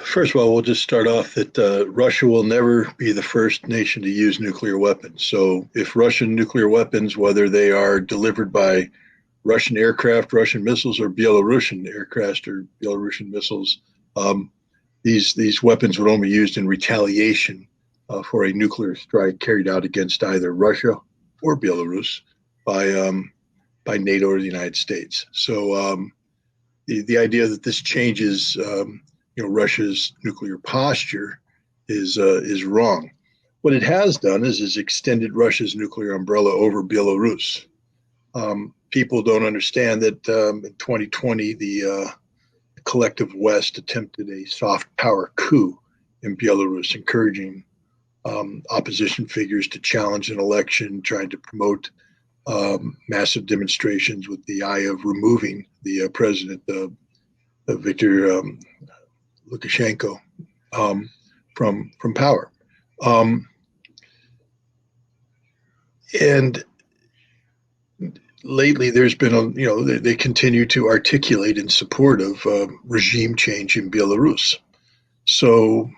First of all, we'll just start off that Russia will never be the first nation to use nuclear weapons. So if Russian nuclear weapons, whether they are delivered by Russian aircraft, Russian missiles, or Belarusian aircraft or Belarusian missiles, um, these weapons would only be used in retaliation for a nuclear strike carried out against either Russia or Belarus by by NATO or the United States. So the idea that this changes Russia's nuclear posture is wrong. What it has done is extended Russia's nuclear umbrella over Belarus. People don't understand that in 2020 the collective West attempted a soft power coup in Belarus, encouraging opposition figures to challenge an election, trying to promote massive demonstrations with the eye of removing the president, Victor Lukashenko, from power. And lately, there's been they continue to articulate in support of regime change in Belarus. So,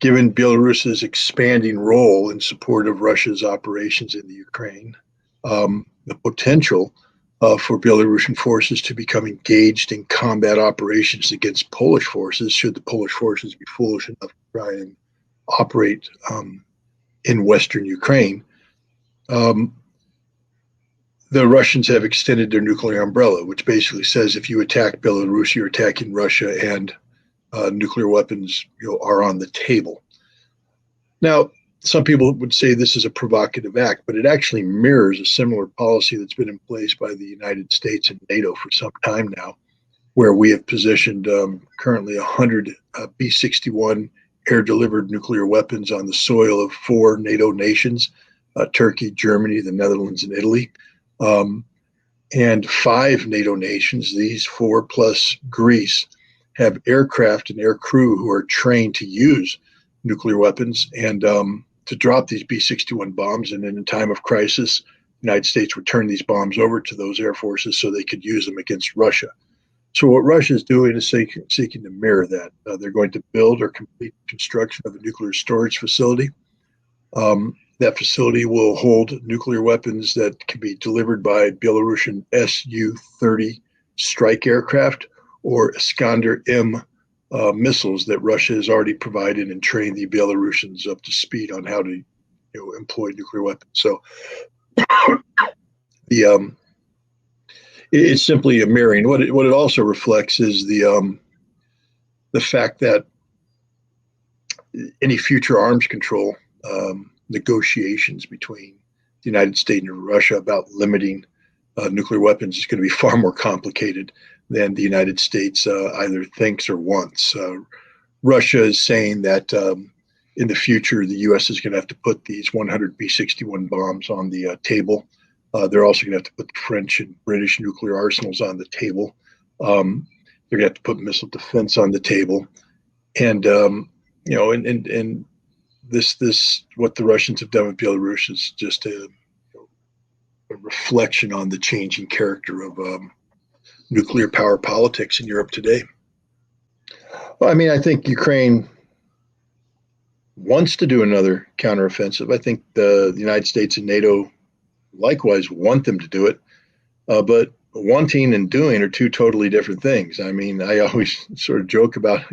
given Belarus's expanding role in support of Russia's operations in the Ukraine, the potential for Belarusian forces to become engaged in combat operations against Polish forces, should the Polish forces be foolish enough to try and operate in Western Ukraine, the Russians have extended their nuclear umbrella, which basically says if you attack Belarus, you're attacking Russia, and nuclear weapons are on the table. Now, some people would say this is a provocative act, but it actually mirrors a similar policy that's been in place by the United States and NATO for some time now, where we have positioned currently 100 B-61 air-delivered nuclear weapons on the soil of 4 NATO nations, Turkey, Germany, the Netherlands, and Italy. And 5 NATO nations, these 4 plus Greece, have aircraft and air crew who are trained to use nuclear weapons and to drop these B-61 bombs. And in a time of crisis, the United States would turn these bombs over to those air forces so they could use them against Russia. So what Russia is doing is seeking to mirror that. They're going to build or complete construction of a nuclear storage facility. That facility will hold nuclear weapons that can be delivered by Belarusian Su-30 strike aircraft or Iskander-M missiles that Russia has already provided and trained the Belarusians up to speed on how to employ nuclear weapons. So the it's simply a mirroring. What it also reflects is the fact that any future arms control negotiations between the United States and Russia about limiting nuclear weapons is going to be far more complicated than the United States either thinks or wants. Russia is saying that in the future, the U.S. is going to have to put these 100 B-61 bombs on the table. They're also going to have to put the French and British nuclear arsenals on the table. They're going to have to put missile defense on the table. And, and this what the Russians have done with Belarus is just a reflection on the changing character of nuclear power politics in Europe today. Well, I mean, I think Ukraine wants to do another counteroffensive. I think the United States and NATO likewise want them to do it, but wanting and doing are 2 totally different things. I mean, I always sort of joke about,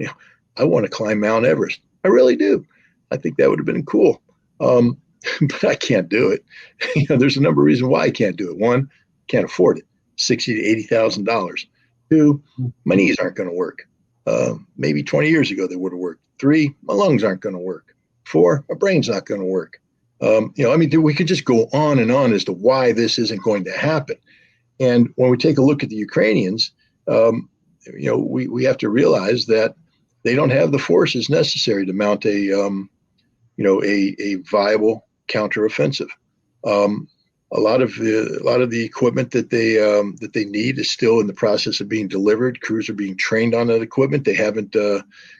I want to climb Mount Everest. I really do. I think that would have been cool, but I can't do it. There's a number of reasons why I can't do it. 1, can't afford it, $60,000 to $80,000. 2, my knees aren't going to work. Maybe 20 years ago they would have worked. 3, my lungs aren't going to work. 4, my brain's not going to work. We could just go on and on as to why this isn't going to happen. And when we take a look at the Ukrainians, we have to realize that they don't have the forces necessary to mount a viable counteroffensive. A lot of the equipment that they need is still in the process of being delivered. Crews are being trained on that equipment. They haven't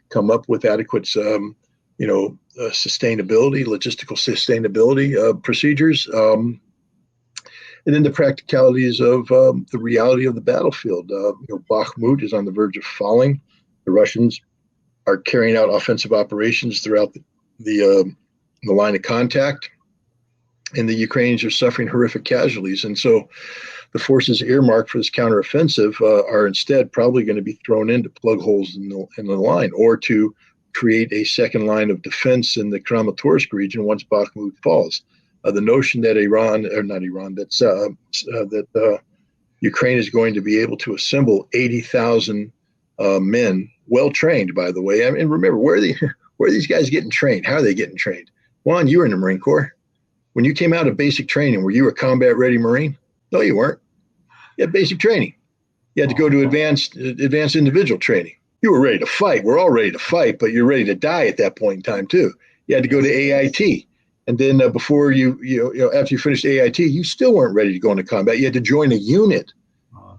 come up with adequate sustainability, logistical sustainability procedures. And then the practicalities of the reality of the battlefield. Bakhmut is on the verge of falling. The Russians are carrying out offensive operations throughout the line of contact, and the Ukrainians are suffering horrific casualties. And so the forces earmarked for this counteroffensive are instead probably going to be thrown in to plug holes in the line, or to create a second line of defense in the Kramatorsk region once Bakhmut falls. The notion that Ukraine is going to be able to assemble 80,000 men, well trained, by the way. I mean, remember, where are these guys getting trained? How are they getting trained? Juan, you were in the Marine Corps. When you came out of basic training, were you a combat-ready Marine? No, you weren't. You had basic training. You had to go to advanced individual training. You were ready to fight. We're all ready to fight, but you're ready to die at that point in time too. You had to go to AIT, and then before after you finished AIT, you still weren't ready to go into combat. You had to join a unit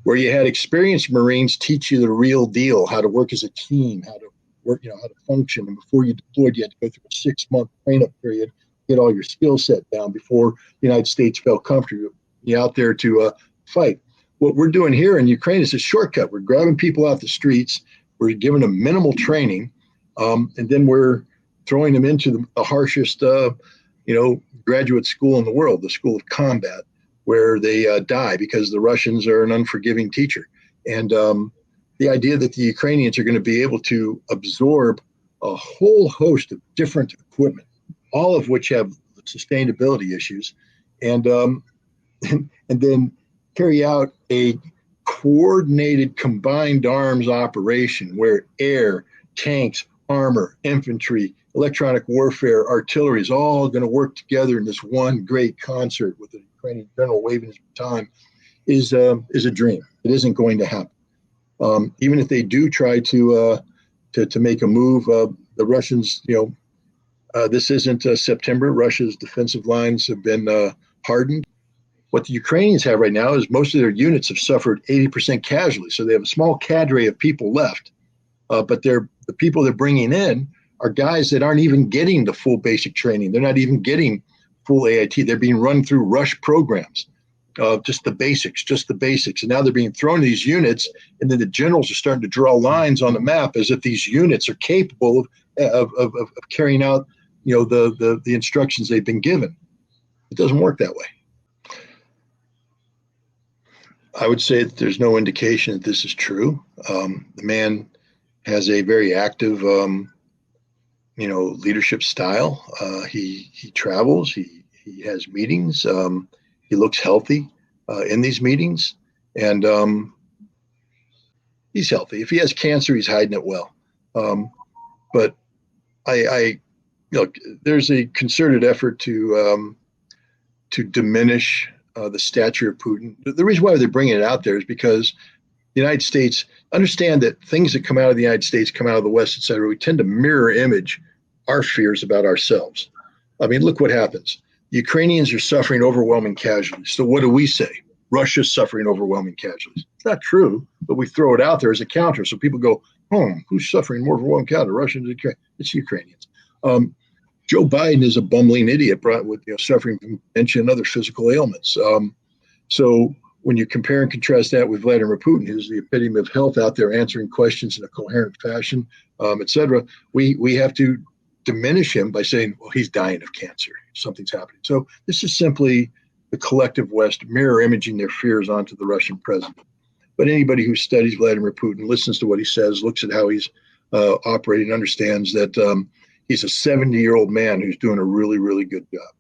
where you had experienced Marines teach you the real deal, how to work as a team, how to work, how to function. And before you deployed, you had to go through a 6-month train-up period, get all your skill set down before the United States felt comfortable out there to fight. What we're doing here in Ukraine is a shortcut. We're grabbing people out the streets. We're giving them minimal training, and then we're throwing them into the harshest, graduate school in the world, the school of combat, where they die because the Russians are an unforgiving teacher. And the idea that the Ukrainians are going to be able to absorb a whole host of different equipment, all of which have sustainability issues, and then carry out a coordinated combined arms operation where air, tanks, armor, infantry, electronic warfare, artillery is all going to work together in this one great concert with the Ukrainian general waving his baton is a dream. It isn't going to happen. Even if they do try to make a move, the Russians, this isn't September. Russia's defensive lines have been hardened. What the Ukrainians have right now is most of their units have suffered 80% casualties. So they have a small cadre of people left, but the people they're bringing in are guys that aren't even getting the full basic training. They're not even getting full AIT. They're being run through rush programs, just the basics. And now they're being thrown to these units, and then the generals are starting to draw lines on the map as if these units are capable of carrying out, the instructions they've been given. It doesn't work that way. I would say that there's no indication that this is true. The man has a very active, leadership style. He travels. He has meetings. He looks healthy in these meetings, and he's healthy. If he has cancer, he's hiding it well. But I there's a concerted effort to diminish the stature of Putin. The reason why they're bringing it out there is because the United States understand that things that come out of the United States come out of the West, et cetera. We tend to mirror image our fears about ourselves. I mean, look what happens. The Ukrainians are suffering overwhelming casualties. So what do we say? Russia's suffering overwhelming casualties. It's not true, but we throw it out there as a counter. So people go, who's suffering more overwhelming casualties? Russians, it's Ukrainians. Joe Biden is a bumbling idiot, with suffering from dementia and other physical ailments. So when you compare and contrast that with Vladimir Putin, who's the epitome of health out there answering questions in a coherent fashion, et cetera, we have to diminish him by saying, well, he's dying of cancer. Something's happening. So this is simply the collective West mirror imaging their fears onto the Russian president. But anybody who studies Vladimir Putin, listens to what he says, looks at how he's operating, understands that he's a 70-year-old man who's doing a really, really good job.